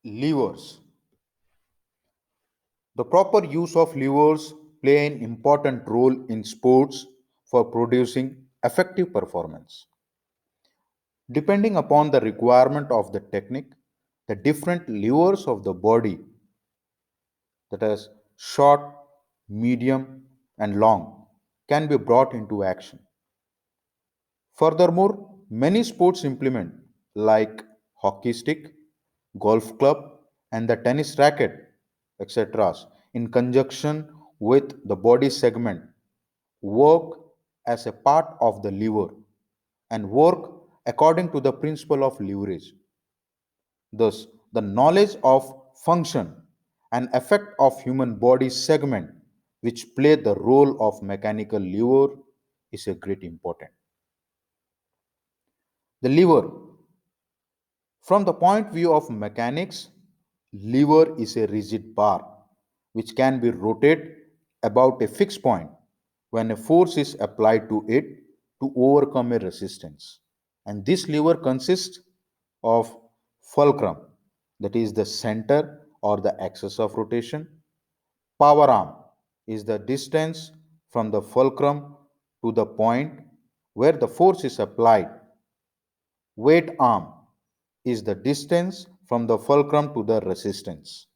Levers. The proper use of levers play an important role in sports for producing effective performance. Depending upon the requirement of the technique, the different levers of the body, that is short, medium, and long, can be brought into action. Furthermore, many sports implement like hockey stick, golf club, and the tennis racket, etc., in conjunction with the body segment, work as a part of the lever and work according to the principle of leverage. Thus, the knowledge of function and effect of human body segment which play the role of mechanical lever is a great important. The lever, from the point of view of mechanics, lever is a rigid bar which can be rotated about a fixed point when a force is applied to it to overcome a resistance. And this lever consists of fulcrum, that is the center or the axis of rotation. Power arm is the distance from the fulcrum to the point where the force is applied. Weight arm is the distance from the fulcrum to the resistance.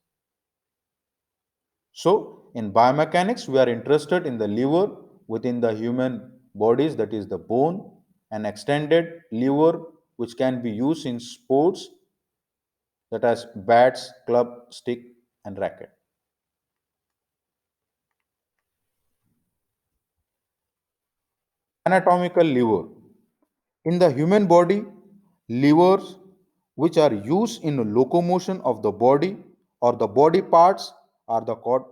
So, in biomechanics, we are interested in the lever within the human bodies, that is the bone, an extended lever which can be used in sports, that has bats, club, stick, and racket. Anatomical lever. In the human body, levers which are used in locomotion of the body or the body parts are the called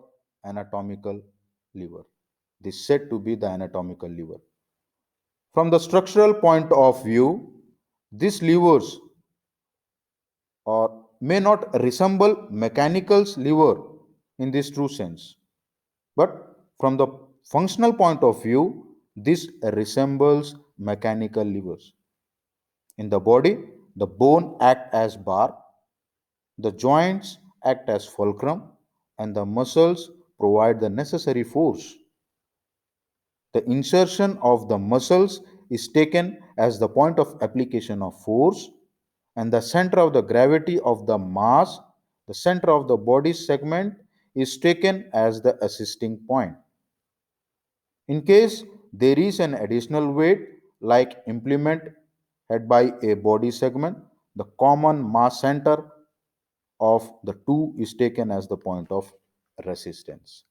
anatomical lever. This is said to be the anatomical lever. From the structural point of view, these levers may not resemble mechanical lever in this true sense, but from the functional point of view, this resembles mechanical levers. In the body, the bone act as bar, the joints act as fulcrum, and the muscles provide the necessary force. The insertion of the muscles is taken as the point of application of force, and the center of the gravity of the mass, the center of the body segment, is taken as the assisting point. In case there is an additional weight like implement head by a body segment, the common mass center of the two is taken as the point of resistance.